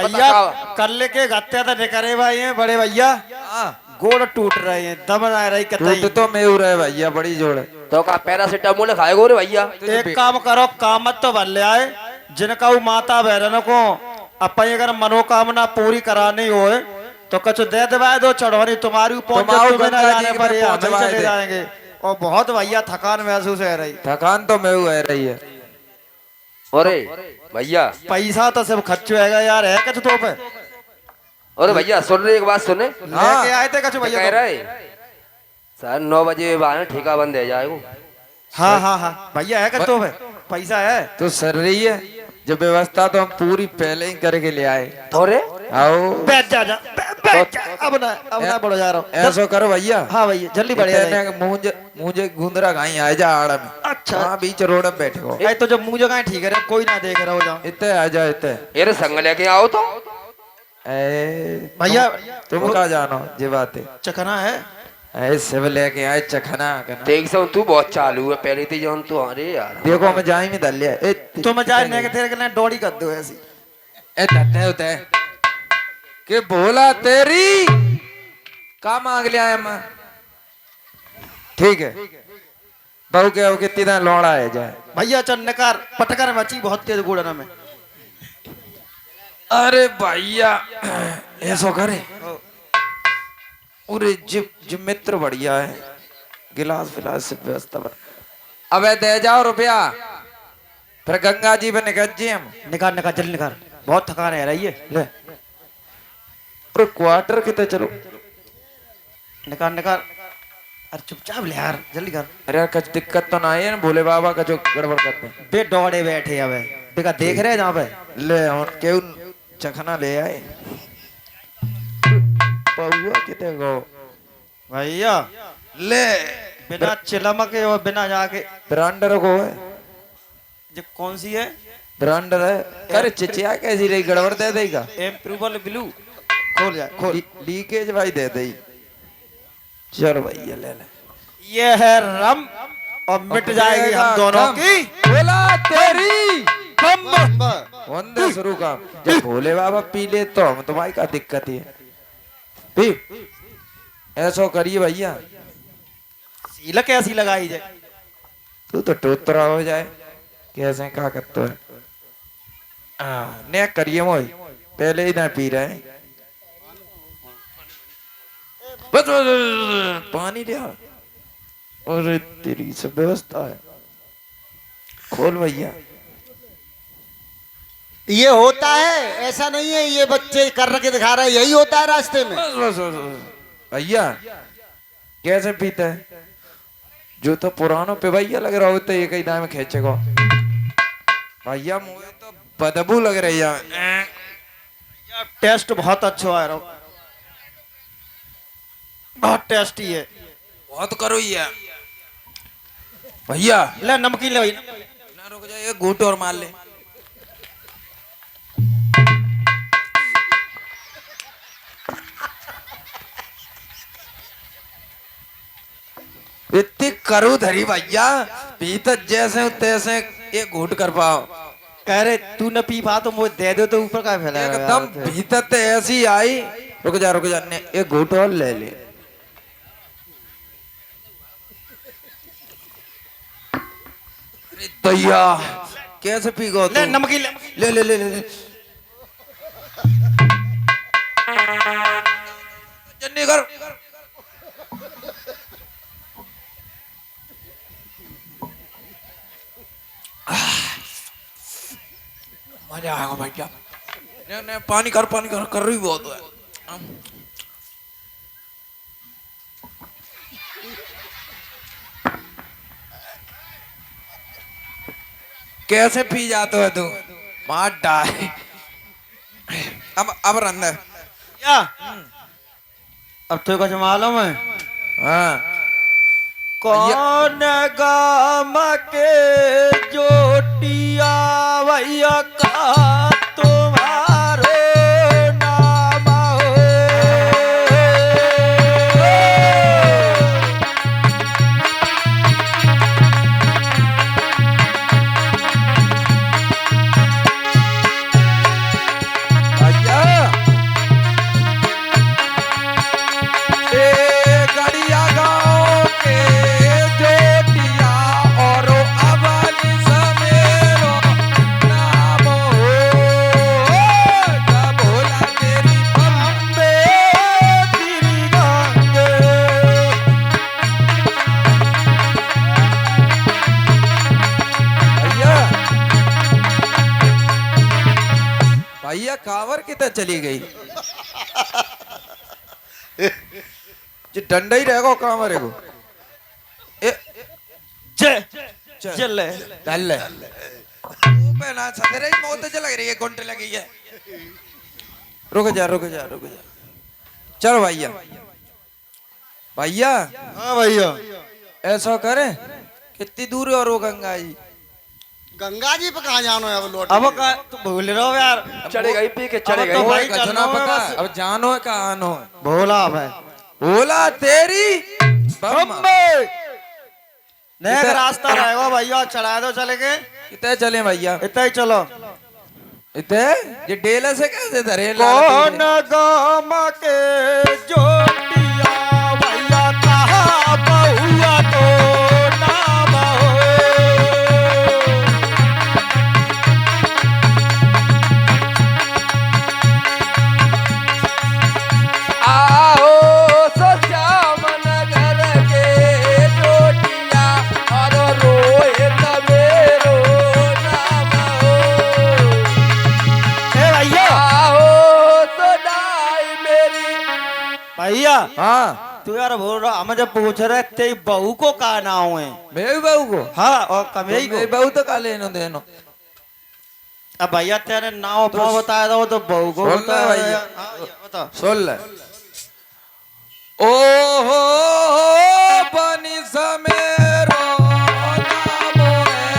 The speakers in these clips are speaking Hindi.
भैया कल के गत्ते तो निकरे भाई हैं बड़े भैया। गोड़ टूट रहे हैं, दम आ रही कतई। टूट तो मैं रहे भैया, बड़ी जोड़। तो का पैरासिटामोल खाएगो रे भैया? एक काम करो, कामत तो भर ले आए जिनका वो माता बहनों को अपन अगर मनोकामना पूरी करानी हो तो कछ दे दवाए दो चढ़वानी तुम्हारी तुम्हें ना जाने पर हम चले जाएंगे। और बहुत भैया थकान महसूस है रही। थकान तो मैं है रही है। अरे भैया पैसा तो सब खर्च होएगा यार, है कछ तो पे। अरे भैया सुन रहे, एक बात सुने। लेके आए थे कछ भैया कह रहे सर 9 बजे बाद ठेका बंद है जाएगो। हाँ हाँ हाँ भैया है कछ तो पे, पैसा है तो सर रही है जो व्यवस्था तो हम पूरी पहले ही करके ले आए। अरे आओ बैठ जा अब ना बढ़ो जा रहा हूँ। ऐसा करो भैया। हाँ भैया जल्दी बढ़िया। मुझे गुंदरा गाई आ जा आड़ में। अच्छा हाँ बीच रोड में बैठे हो। तो जब मुंह जगह ठीक है कोई ना देख रहा हो जाओ। इतने आ जा इतने। अरे संग लेके आओ तो भैया तुम कहाँ जानो ये बात है। चखना है ऐसे लेके आए चखना देख सो तू बहुत चालू है पहले थी जौन तू। अरे यार देखो मैं जाई में दल लिया तुम जाए ने के तेरे के डोड़ी कर दो ऐसी। ए धन्य होता है कि बोला तेरी का मांग लिया है मैं। ठीक है बहु के हो कितनी दिन लौड़ा है जाए भैया चल निकार पटकर मची बहुत तेज गुड़ना में। अरे भैया ऐसा करे अरे जिप मित्र बढ़िया है गिलास फिलास से व्यवस्था बन। अबे दे जाओ रुपया फिर गंगा जी पे निकल जी हम। निकाल निकाल जल्दी निकाल, बहुत थकान है रही है। ले अरे क्वार्टर कितने चलो निकाल निकाल। अरे चुपचाप ले यार जल्दी कर। अरे यार कुछ दिक्कत तो ना है ना भोले बाबा का जो गड़बड़ करते हैं। बे दौड़े बैठे अब बेका देख रहे जहाँ पे ले और क्यों चखना ले आए पौआ कितने गो भैया। ले बिना चिलमके और बिना जाके ब्रांडर को है जो कौन सी है ब्रांडर है। अरे चिचिया कैसी रही गड़बड़ दे देगा। इम्प्रूवल ब्लू खोल जा खोल। लीकेज भाई दे दे। चल भैया ले ले ये है रम और मिट जाएगी हम दोनों की। बोला तेरी बम वंदे शुरू का जब भोले बाबा पी ले तो हम तुम्हारी क्या दिक्कत है। पी ऐसा करिए भैया। सीला कैसी लगाई जाए। तू तो टोतरा हो जाए कैसे क्या करते है। ने करिए मोई पहले ही ना पी रहे हैं। बस पानी लिया। अरे तेरी सब व्यवस्था है खोल भैया। ये होता है ऐसा नहीं है ये बच्चे कर के दिखा रहे हैं, यही होता है रास्ते में। भैया कैसे पीते हैं जो तो पुरानों पे भैया लग रहा होता है एक ही दाम में खींचेगा। भैया मुझे तो बदबू लग रही है। टेस्ट बहुत अच्छा है बहुत टेस्टी है। बहुत करो ये भैया। ले नमकीन ले भैया। ना रुक जा एक घूंट और मार ले। इतनी करू धरी भैया पीता जैसे तैसे एक घूट कर पाओ। कह रहे तू न पी पा तो मुझे दे दो तो ऊपर का फैला एकदम भीतर ते ऐसी आई। रुक जा एक घूट और ले ले। दैया कैसे पी गो ले नमकीन ले ले ले ले ले जन्नी कर। मजा आएगा भैया। नहीं पानी कर कर रही बहुत है। कैसे पी जाते हो तू मार डाल। अब रंदा क्या अब तो कुछ मालूम है। हाँ कौन गाम के जोटिया भैया का तुम्हारो नाम हो। भैया कावर कितना चली गई जे डंडा ही रहेगा कावर है को ए चल चल पहला सदरे मौत च लग रही है घंटे लगी है रुक जा चल भैया भैया हाँ भैया ऐसा करे कितनी दूर है और वो गंगा जी गंगा जी पे कहाँ जानो है अब लौट अब का तू भूल रहे हो यार, चढ़ेगा ही पी के चढ़ेगा तो ही। भाई कछना चलना पता बस। अब जानो है कहाँ आनो है भोला भाई बोला तेरी बम्मा। बम्बे नेक रास्ता रहेगा भैया, चढ़ा दो चले के कितने चले भैया इतना ही चलो। इतने ये डेला से कैसे धरे कौन गाम के जोटिया भैया कहा बहुआ तो नाम हो। आओ सो श्याम नगर के रोटिया और रोए तबेरो नाम हो। ए भैया आओ तो दाई मेरी। भैया हाँ तू यार बोल रहा, हम जब पूछ रहे तेरी बहू को का नाम है? मेरी बहू को हाँ और कमेई को। मेरी बहू तो का लेनो देनो अब भैया तेरे नाम पाँव बताया था, वो तो बहू को बोल बताया रहा भैया। हाँ, ये बता। सुन ले ओ हो बनी समेरो नाम है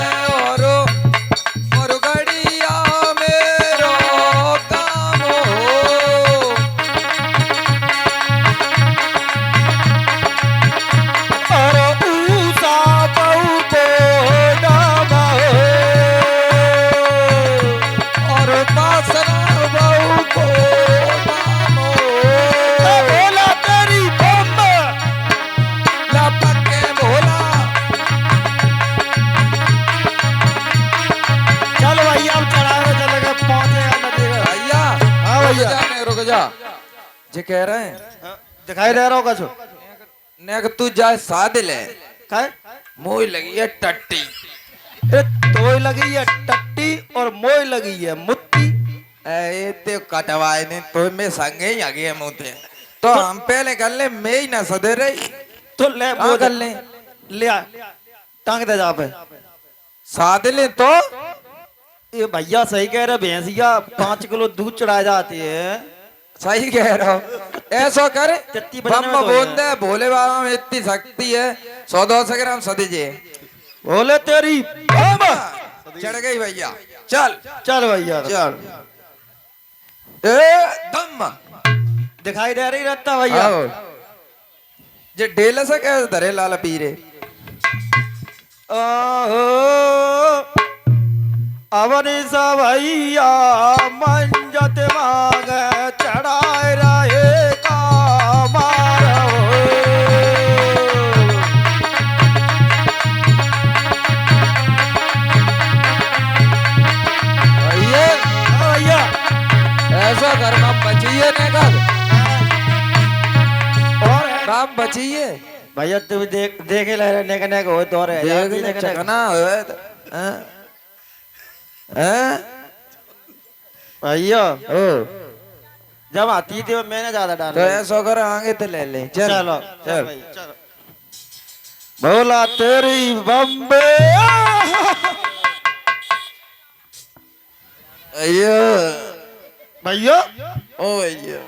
और गड़िया मेरो काम हो। अरे ऊसा बहू को नाम है और बासरा बहू को नाम हो। बोला तेरी बम। लपके भोला चल भैया हम चढ़ावे चलेगा, पहुंचेगा नदी का। भैया हाँ रुक भैया। जा नहीं, रुक जा जे कह रहे हैं दिखाई दे रहा होगा जो नेक तू जाए साध ले काय मोई लगी है टट्टी ए तोय लगी है टट्टी और मोय लगी है मुत्ती। ए ते कटवाए ने तो में संगे ही आ गए मुते तो हम पहले कर ले मैं ही ना सदे रही तो ले हाँ, वो कर ले। ले आ, टांग दे जा पे। साध ले तो ये भैया सही कह रहे, भैंसिया 5 किलो दूध चढ़ा जाती है। सही कह रहा हूँ ऐसा कर चत्ती बजाने बम में तो बोल है। दे भोले बाबा में इतनी शक्ति है 100-200 ग्राम सदीजे बोले तेरी बम। चढ़ गई भैया चल चल भैया चल ए दम दिखाई दे रही रहता भैया। आओ जे डेला से कैसे धरे लाल पीरे आहो अवनी सा भैया मंजत मांग चढ़ाए रहे का मारो। भैया भैया ऐसा कर काम बचिए ने कर और काम बचिए भैया तू भी देखे ले रहे नेक नेक हो तो रे यार देख ले नेक नेक। चकना होए तो हैं हैं भैया ओ जब आती थी मैंने ज्यादा तो डाला। ऐसा कर आगे तो ले ले चल चलो चल भैया, चलो। बोला तेरी बम्बे। अयो भैया ओ भैया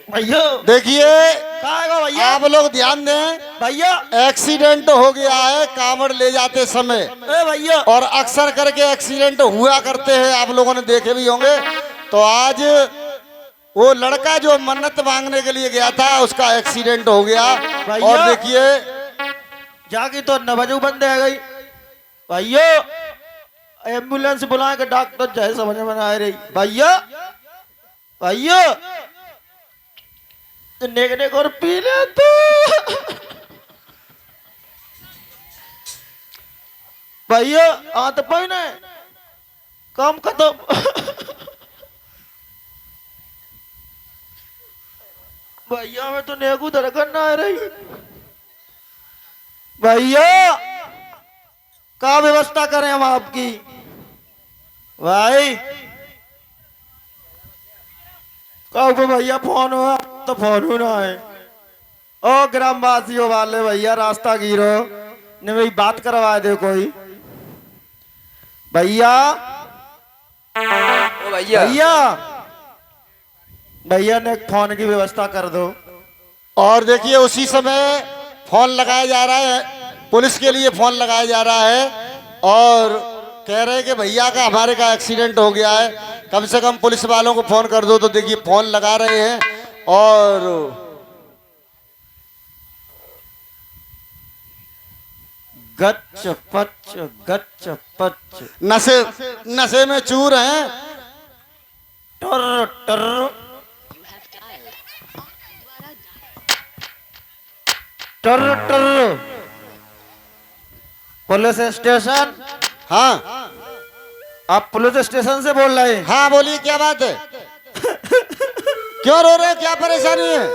भैया देखिए कहाँ गो भैया? आप लोग ध्यान दें, भैया एक्सीडेंट हो गया है कांवड़ ले जाते समय, ए भैया और अक्सर करके एक्सीडेंट हुआ करते हैं, आप लोगों ने देखे भी होंगे। तो आज वो लड़का जो मन्नत मांगने के लिए गया था उसका एक्सीडेंट हो गया। भैया। और देखिए जाके तो नवजू बंद है गई भैया, एम्बुलेंस बुला के डॉक्टर जय समझ में आ रही। भैया भैया नेक नेक और पी ले तू। भैया आ तो पाई ना काम खत्म। भैया में तो नेकू धड़कन ना आ रही। भैया का व्यवस्था करें हम आपकी भाई? कहो भैया फोन हुआ तो फोन हो ना है। ओ ग्रामवासियों वाले भैया रास्ता गिरो ने भाई बात करवा दे कोई भैया। ओ भैया भैया भैया ने फोन की व्यवस्था कर दो। और देखिए उसी समय फोन लगाया जा रहा है, पुलिस के लिए फोन लगाया जा रहा है और कह रहे हैं कि भैया का हमारे का एक्सीडेंट हो गया है, कम से कम पुलिस वालों को फोन कर दो। तो देखिए फोन लगा रहे हैं और गच पच नशे नशे में चूर हैं। टर टर टर टर पुलिस स्टेशन। हाँ आप पुलिस स्टेशन से बोल रहे हैं? हाँ बोलिए, क्या बात है? क्यों रो रहे हो, क्या परेशानी है?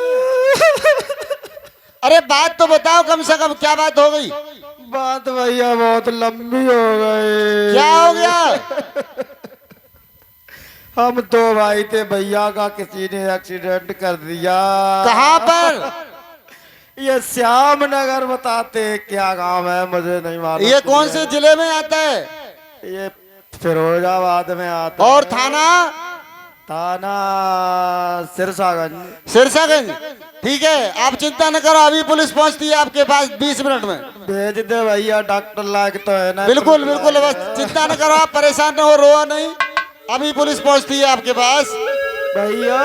अरे बात तो बताओ कम से कम, क्या बात हो गई? बात भैया बहुत लंबी हो गई। क्या हो गया? हम तो भाई थे, भैया का किसी ने एक्सीडेंट कर दिया। कहाँ पर? ये श्याम नगर बताते क्या गांव है मुझे नहीं मालूम। ये कौन से जिले में आता है? ये फिरोजाबाद में आता और है। थाना? थाना सिरसागंज। सिरसागंज। ठीक है, आप चिंता न करो, अभी पुलिस पहुंचती है आपके पास 20 मिनट में। भेज दे भैया, डॉक्टर लायक तो है ना। बिल्कुल बिल्कुल, बस चिंता न करो, आप परेशान न हो, रोआ नहीं, अभी पुलिस पहुंचती है आपके पास। भैया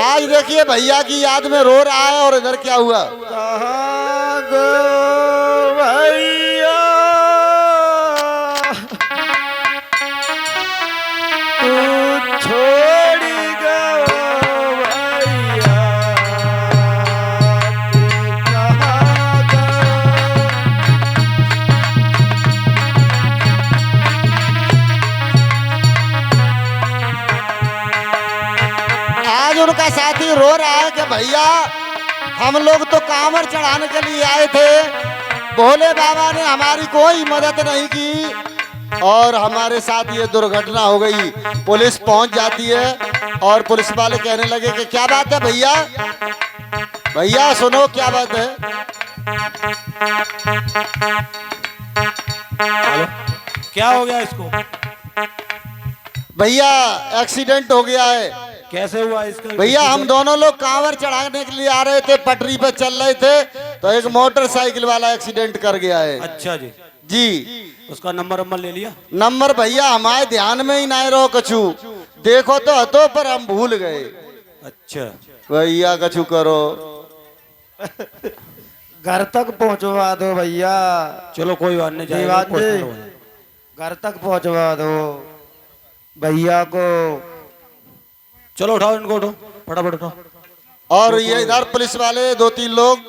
आज देखिए भैया की याद में रो रहा है और इधर क्या हुआ? कहाँ गो भैया तू छोड़ गो भैया तू कहाँ गो। आज उनका साथी रो रहा है कि भैया हम लोग तो कांवर चढ़ाने के लिए आए थे, भोले बाबा ने हमारी कोई मदद नहीं की और हमारे साथ ये दुर्घटना हो गई। पुलिस पहुंच जाती है और पुलिस वाले कहने लगे कि क्या बात है भैया, भैया सुनो क्या बात है। क्या हो गया इसको? भैया एक्सीडेंट हो गया है। कैसे हुआ इसका? भैया हम दोनों लोग कांवर चढ़ाने के लिए आ रहे थे, पटरी पे चल रहे थे तो एक मोटरसाइकिल वाला एक्सीडेंट कर गया है। अच्छा जी। जी उसका नंबर वंबर ले लिया? नंबर भैया हमारे ध्यान में ही ना रहो कछु, देखो तो हतो पर हम भूल गए। अच्छा भैया कछु करो। घर तक पहुंचवा दो भैया। चलो कोई बात नहीं, जाएगा, दीवान पोस्टमार्टम जी, हो जाएगा। घर तक पहुंचवा दो भैया को। चलो उठाओ इनको, उठो फटाफट उठाओ। और ये इधर पुलिस वाले 2-3 लोग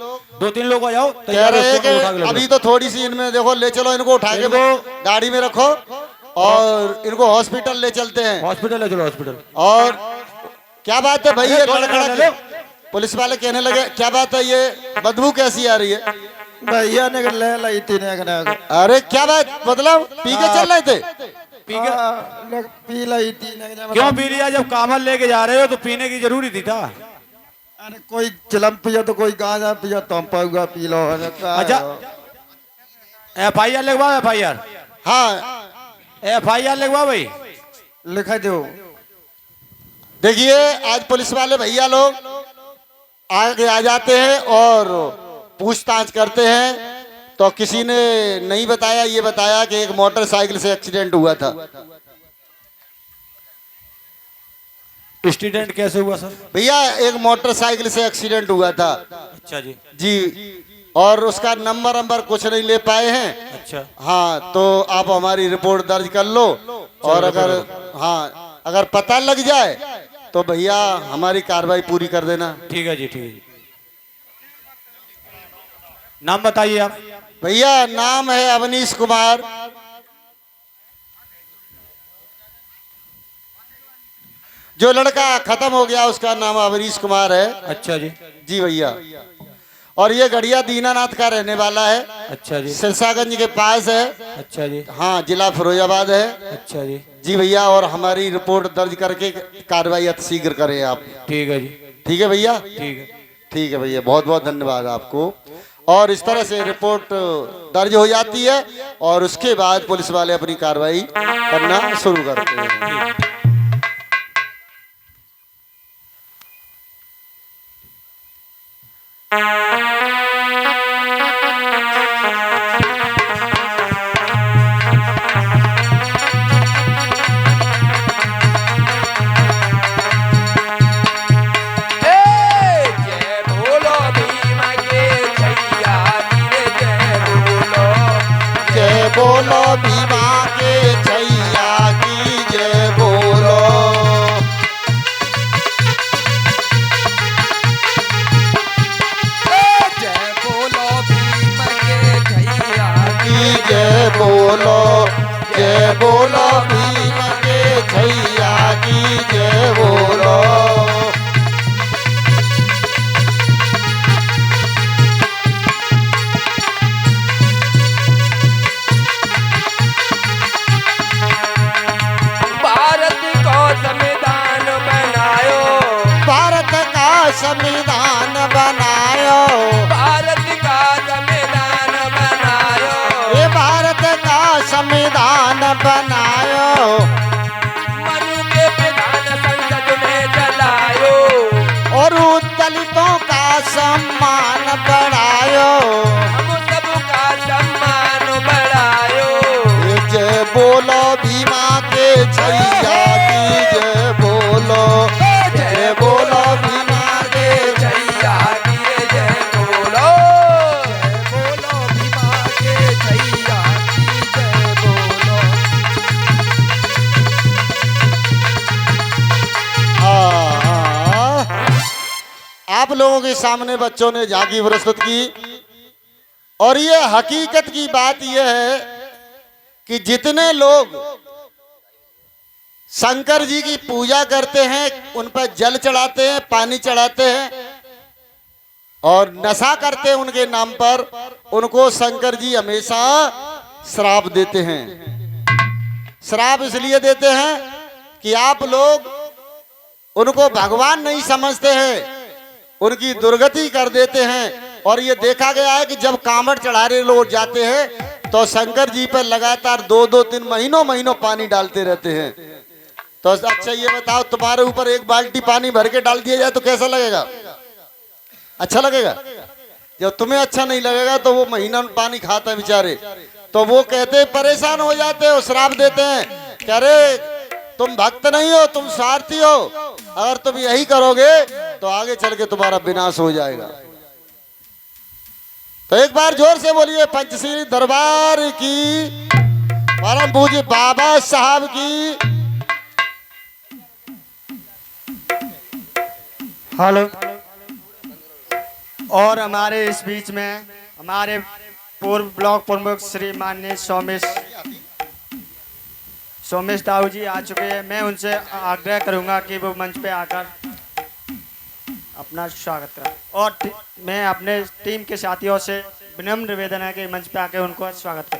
2-3 लोग आ जाओ, कह तैयार रहे हो, हैं इसको उठा के कि ले अभी लो। तो थोड़ी सी इनमें देखो, ले चलो इनको, उठा के गाड़ी में रखो और इनको हॉस्पिटल ले चलते हैं। हॉस्पिटल है, चलो हॉस्पिटल। और क्या बात है भैया, दो लड़का ले लो। पुलिस वाले कहने लगे क्या बात है, ये बदबू कैसी आ रही है? भैया ने ले लाई थी ने। अरे क्या बात, मतलब पी के चल रहे थे? पी लाई थी क्यों पी लिया? जब कामल लेके जा रहे हो तो पीने की जरूरी थी था। अरे कोई चिलम पिया तो कोई गांजा पिया तो हम पाऊंगा पी लो। अच्छा FIR लिखवा, FIR हाँ FIR लिखवा भाई। लिखा दो। देखिए आज पुलिस वाले भैया लोग आगे आ जाते हैं और पूछताछ करते हैं तो किसी ने नहीं बताया, ये बताया कि एक मोटरसाइकिल से एक्सीडेंट हुआ था। एक्सीडेंट कैसे हुआ सर? भैया एक मोटरसाइकिल से एक्सीडेंट हुआ था अच्छा जी। जी, और उसका नंबर कुछ नहीं ले पाए हैं। अच्छा हाँ तो आप हमारी रिपोर्ट दर्ज कर लो और अगर हाँ अगर पता लग जाए तो भैया हमारी कार्रवाई पूरी कर देना। ठीक है जी, ठीक है जी। नाम बताइए आप। भैया नाम है अवनीश कुमार। जो लड़का खत्म हो गया उसका नाम अवनीश कुमार है। अच्छा जी। जी भैया। और ये गढ़िया दीनानाथ का रहने वाला है, अच्छा जी, सिरसागंज के पास है। अच्छा जी, हाँ, जिला फिरोजाबाद है। अच्छा जी, जी भैया, और हमारी रिपोर्ट दर्ज करके कार्रवाई अतिशीघ्र करें आप। ठीक है जी, ठीक है भैया, ठीक है। ठीक है भैया, बहुत बहुत धन्यवाद आपको। और इस तरह से रिपोर्ट दर्ज हो जाती है और उसके बाद पुलिस वाले अपनी कार्रवाई करना शुरू करते हैं। जय बोलो भीम के छैया वीर जय बोलो। जय बोलो भीमा के छैया की जय बोलो। जय बोलो भीम के छैया की जय बोलो। जय बोलो भीम के छैया की जय बोलो। भारत को संविधान बनायो। भारत का संविधान बनायो। भारत का संविधान बनायो। ये भारत का संविधान बनायो। मनु के प्रधान संसद में चलायो। और दलितों का सम्मान बढ़ायो। हम सबका सम्मान बढ़ायो। ये जय बोलो भीमा के छैया की जय बोलो। जय बोलो भीमा के छैया वीर जय बोलो। जय बोलो भीमा के छैया की जय बोलो। आप लोगों के सामने बच्चों ने झांकी प्रस्तुत की और ये हकीकत की बात यह है कि जितने लोग शंकर जी की पूजा करते हैं, उन पर जल चढ़ाते हैं, पानी चढ़ाते हैं और नशा करते हैं उनके नाम पर, उनको शंकर जी हमेशा श्राप देते हैं। श्राप इसलिए देते हैं कि आप लोग उनको भगवान नहीं समझते हैं, उनकी दुर्गति कर देते हैं। और ये देखा गया है कि जब कांवड़ चढ़ाने लोग जाते हैं तो शंकर जी पर लगातार 2-2-3 महीनों पानी डालते रहते हैं। तो अच्छा ये बताओ, तुम्हारे ऊपर एक बाल्टी पानी भर के डाल दिया जाए तो कैसा लगेगा? अच्छा लगेगा? जब तुम्हें अच्छा नहीं लगेगा तो वो महीना पानी खाता है बेचारे, तो वो कहते परेशान हो जाते हो, श्राप देते हैं कि अरे तुम भक्त नहीं हो, तुम स्वार्थी हो, अगर तुम यही करोगे तो आगे चल के तुम्हारा विनाश हो जाएगा। तो एक बार जोर से बोलिए पंचशील दरबार की, परम पूज्य बाबा साहब की। हेलो। और हमारे इस बीच में हमारे पूर्व ब्लॉक प्रमुख श्री माननीय सोमेश दाऊ जी आ चुके हैं। मैं उनसे आग्रह करूंगा कि वो मंच पे आकर अपना स्वागत करें और मैं अपने टीम के साथियों से विनम्र निवेदन है कि मंच पे आकर उनको स्वागत करें।